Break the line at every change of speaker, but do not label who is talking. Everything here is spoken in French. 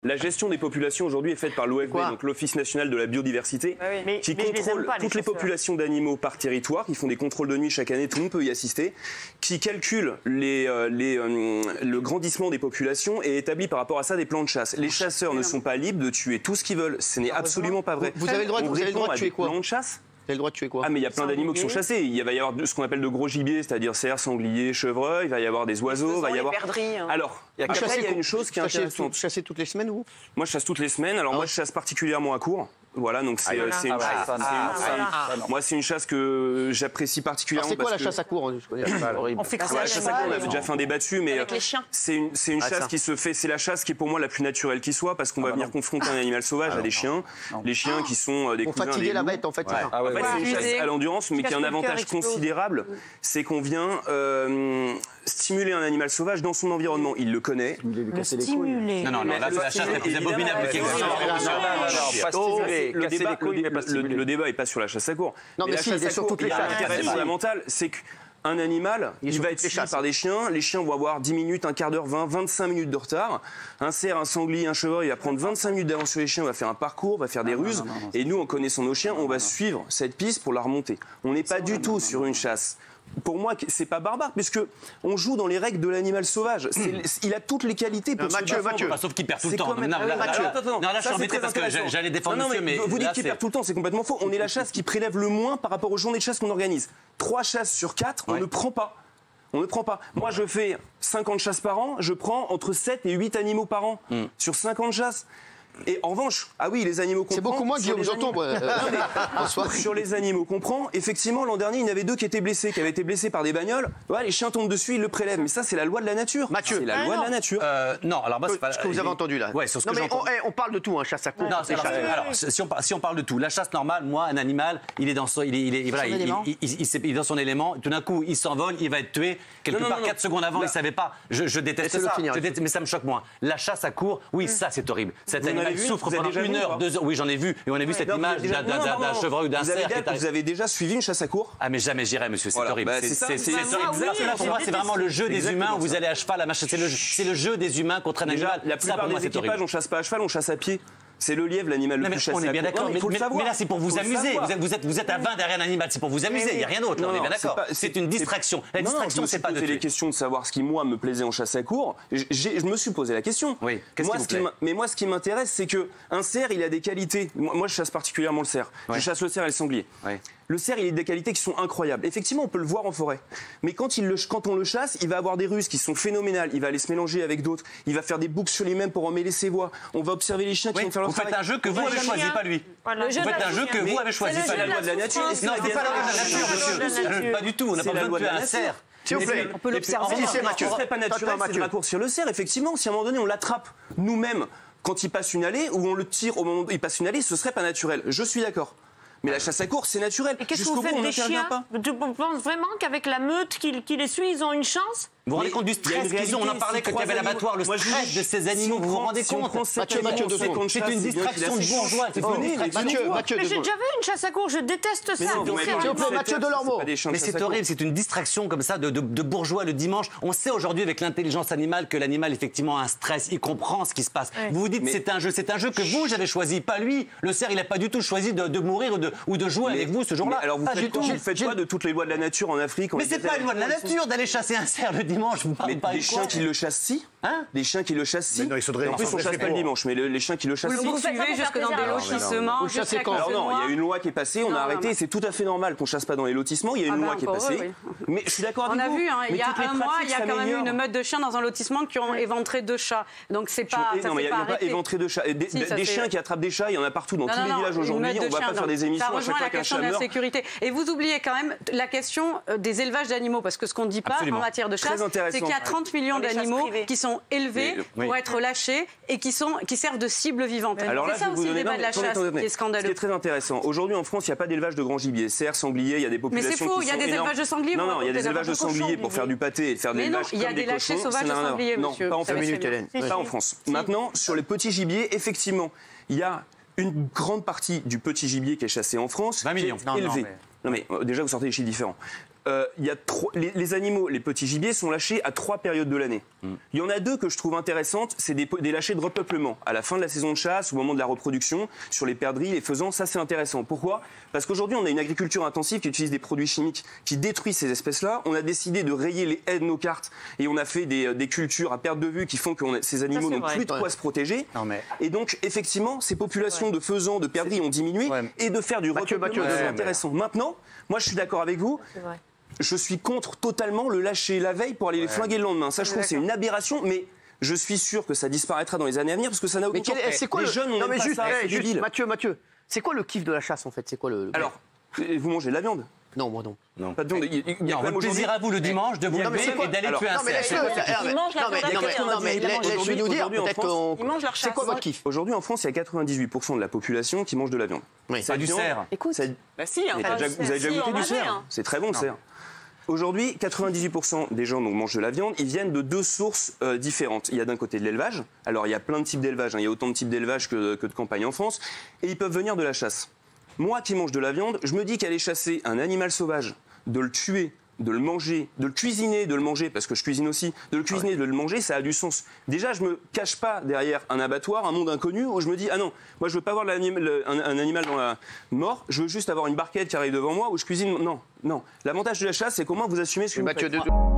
La gestion des populations aujourd'hui est faite par l'OFB, donc l'Office national de la biodiversité, qui contrôle toutes les populations d'animaux par territoire. Ils font des contrôles de nuit chaque année, tout le monde peut y assister, qui calcule le grandissement des populations et établit par rapport à ça des plans de chasse. Les chasseurs ne sont pas libres de tuer tout ce qu'ils veulent. Ce n'est absolument pas vrai.
Vous avez le droit de tuer quoi?
Plans de chasse.
Vous avez le droit de tuer quoi?
Ah, mais il y a plein d'animaux qui sont chassés. Il va y avoir ce qu'on appelle de gros gibier, c'est-à-dire cerfs, sangliers, chevreuils. Il va y avoir des oiseaux. Il va y avoir. Alors, après, il y a une chose qui est intéressante.
Vous chassez toutes les semaines, vous?
Moi, je chasse toutes les semaines. Alors, moi, je chasse particulièrement à court. Voilà, donc c'est moi, c'est une chasse que j'apprécie particulièrement.
C'est quoi la chasse à court?
On fait
la chasse à court, on avait déjà fait un débat dessus, mais c'est une chasse qui se fait. C'est la chasse qui est pour moi la plus naturelle qui soit, parce qu'on va venir confronter un animal sauvage à des chiens, les chiens qui sont des cousins des loups.
Fatiguer la bête, en fait.
En fait, c'est une chasse à l'endurance, mais qui a un avantage considérable, c'est qu'on vient stimuler un animal sauvage dans son environnement. Il le connaît.
Stimuler.
Non, là, c'est la chasse la plus abominable qui existe.
Le débat n'est pas sur la chasse à court.
Non, mais si, il est sur toutes les chasses.
L'intérêt fondamental, c'est qu'un animal, il va être suivi par des chiens. Les chiens vont avoir 10 minutes, un quart d'heure, 20, 25 minutes de retard. Un cerf, un sanglier, un chevreuil, il va prendre 25 minutes d'avance sur les chiens, on va faire un parcours, on va faire des ruses. Et nous, en connaissant nos chiens, on va suivre cette piste pour la remonter. On n'est pas du tout sur une chasse. Pour moi, c'est pas barbare, puisque on joue dans les règles de l'animal sauvage. Il a toutes les qualités pour
Mathieu.
Sauf qu'il perd tout le temps. Non, là, je suis embêté parce que j'allais défendre monsieur, mais
vous dites qu'il perd tout le temps, c'est complètement faux. On est la chasse qui prélève le moins par rapport aux journées de chasse qu'on organise. 3 chasses sur 4, on ne prend pas. On ne prend pas. Moi, je fais 50 chasses par an, je prends entre 7 et 8 animaux par an sur 50 chasses. Et en revanche, ah oui, les animaux qu'on prend...
C'est beaucoup moins Guillaume Janton.
Sur les animaux qu'on prend, effectivement, l'an dernier, il y en avait 2 qui étaient blessés, qui avaient été blessés par des bagnoles. Ouais, les chiens tombent dessus, ils le prélèvent. Mais ça, c'est la loi de la nature.
Mathieu.
C'est la loi de la nature.
Non, alors moi, c'est pas...
Ce que vous avez entendu là.
Ouais, sur ce que
j'entends. On parle de tout, chasse à court.
Alors, si on parle de tout, la chasse normale, moi, un animal, il est dans son élément. Tout d'un coup, il s'envole, il va être tué. Quelque part, 4 secondes avant, il savait pas. Je déteste ça. Mais ça me choque moins. La chasse à court, oui, ça, c'est horrible. Cet animal souffre pendant 1 heure, 2 heures. Oui, j'en ai vu. Et on a vu cette image d'un chevreuil ou d'un cerf.
Vous avez déjà suivi une chasse à court?
Ah, mais jamais j'irai, monsieur. C'est horrible.
C'est
pour moi, c'est vraiment le jeu des humains où vous allez à cheval à machin. C'est le jeu des humains contre un animal.
La plupart des équipages, on chasse pas à cheval, on chasse à pied. C'est le lièvre, l'animal le plus chassé.
On est bien d'accord, mais là c'est pour vous amuser. Vous êtes à 20 derrière un animal, c'est pour vous amuser, il n'y a rien d'autre. On est bien d'accord. C'est une distraction. La distraction, c'est pas de tuer.
les questions de savoir ce qui, moi, me plaisait en chasse à court. Je me suis posé la question.
Oui.
Mais moi, ce qui m'intéresse, c'est qu'un cerf, il a des qualités. Moi, je chasse particulièrement le cerf. Je chasse le cerf et le sanglier. Le cerf, il a des qualités qui sont incroyables. Effectivement, on peut le voir en forêt. Mais quand on le chasse, il va avoir des ruses qui sont phénoménales. Il va aller se mélanger avec d'autres. Il va faire des boucles sur lui-même pour emmêler ses voix. On va observer les chiens qui vont faire leur travail.
Vous faites un jeu que vous avez choisi, pas lui. Vous faites un jeu que vous avez choisi, pas
la loi de la nature.
Non, c'est pas la loi de la nature, monsieur. Pas du tout. On n'a pas besoin de tuer un cerf.
S'il vous plaît,
on peut l'observer.
Ce ne serait pas naturel, c'est de raccourcir le cerf. Effectivement, si à un moment donné, on l'attrape nous-mêmes quand il passe une allée, ou on le tire au moment où il passe une allée, ce serait pas naturel. Je suis d'accord. Mais la chasse à court, c'est naturel.
Et qu'est-ce que vous faites des chiens? Tu penses vraiment qu'avec la meute qui les suit, ils ont une chance?
Vous vous rendez compte du stress qu'ils ont? On en parlait quand il y avait l'abattoir, le stress de ces animaux. Vous vous rendez compte? C'est une distraction de bourgeois.
Mathieu,
mais j'ai déjà vu une chasse à court, je déteste ça.
Mathieu Delormeau.
Mais c'est horrible, c'est une distraction comme ça de bourgeois le dimanche. On sait aujourd'hui avec l'intelligence animale que l'animal effectivement a un stress, il comprend ce qui se passe. Vous vous dites c'est un jeu que vous avez choisi, pas lui. Le cerf, il n'a pas du tout choisi de mourir ou de jouer avec vous ce jour-là.
Alors vous faites quoi de toutes les lois de la nature en Afrique?
Mais c'est pas une loi de la nature d'aller chasser un cerf le dimanche. Vous parlez pas
des chiens qui le chassent si. Des chiens qui le chassent si. En plus, on chasse pas le dimanche, mais les chiens qui le chassent si.
Vous suivez jusque dans des lotissements.
Alors non, il y a une loi qui est passée, on a arrêté. C'est tout à fait normal qu'on chasse pas dans les lotissements. Il y a une loi qui est passée. Mais je suis d'accord avec vous.
On a vu, il y a un mois, il y a quand même eu une meute de chiens dans un lotissement qui ont éventré 2 chats. Donc c'est pas.
Non, mais il n'y a pas éventré 2 chats. Des chiens qui attrapent des chats, il y en a partout dans tous les villages aujourd'hui. On ne va pas faire des émissions à chaque fois qu'un chat meurt.
Et vous oubliez quand même la question des élevages d'animaux, parce que ce qu'on ne dit pas en matière de chasse, c'est qu'il y a 30 millions d'animaux qui sont élevés pour être lâchés et qui servent de cible vivante. C'est ça aussi le débat de la chasse qui est scandaleux.
Ce qui est très intéressant. Aujourd'hui en France, il n'y a pas d'élevage de grand gibier. Cerfs, sangliers, il y a des populations.
Mais c'est faux, il y a des élevages de sangliers.
Non, il y a des élevages de sangliers pour faire du pâté et faire des élevages comme des cochons.
Il y a des lâchers sauvages de sangliers, monsieur.
Non, pas en France. Pas en France. Maintenant, sur les petits gibiers, effectivement, il y a une grande partie du petit gibier qui est chassé en France.
20 millions.
Élevé. Non mais déjà vous sortez des chiffres différents. les animaux, les petits gibiers sont lâchés à 3 périodes de l'année. Il y en a 2 que je trouve intéressantes, c'est des lâchers de repeuplement. À la fin de la saison de chasse, au moment de la reproduction, sur les perdrix, les faisans, ça c'est intéressant. Pourquoi ? Parce qu'aujourd'hui, on a une agriculture intensive qui utilise des produits chimiques qui détruisent ces espèces-là. On a décidé de rayer les haies de nos cartes et on a fait des cultures à perte de vue qui font que ces animaux n'ont plus de quoi se protéger. Et donc, effectivement, ces populations de faisans, de perdrix ont diminué et de faire du repeuplement, c'est intéressant. Maintenant, moi je suis d'accord avec vous. Je suis contre totalement le lâcher la veille pour aller les flinguer le lendemain. Ça, je trouve que c'est une aberration, mais je suis sûr que ça disparaîtra dans les années à venir parce que ça n'a aucun sens.
Les jeunes n'ont pas ça, c'est débile. Mathieu, c'est quoi le kiff de la chasse en fait ? C'est quoi le...
Alors, vous mangez de la viande ?
Non, moi non.
Pas de viande. Il y a
votre plaisir à vous le dimanche de vous lever et d'aller tuer un cerf.
Ils mangent la viande. Non, mais laisse-le nous dire.
Ils mangent leur chasse.
C'est quoi votre kiff ?
Aujourd'hui, en France, il y a 98% de la population qui mange de la viande.
C'est du cerf.
Écoute,
vous avez déjà goûté du cerf ? C'est très bon le cerf. Aujourd'hui, 98% des gens mangent de la viande, ils viennent de 2 sources différentes. Il y a d'un côté de l'élevage, alors il y a plein de types d'élevage, il y a autant de types d'élevage que de campagnes en France, et ils peuvent venir de la chasse. Moi qui mange de la viande, je me dis qu'aller chasser un animal sauvage, de le tuer, de le manger, de le cuisiner, de le manger, parce que je cuisine aussi, de le cuisiner, de le manger, ça a du sens. Déjà, je me cache pas derrière un abattoir, un monde inconnu, où je me dis, ah non, moi je veux pas voir un animal dans la mort, je veux juste avoir une barquette qui arrive devant moi, où je cuisine. Non. L'avantage de la chasse, c'est qu'au moins vous assumez ce que vous faites.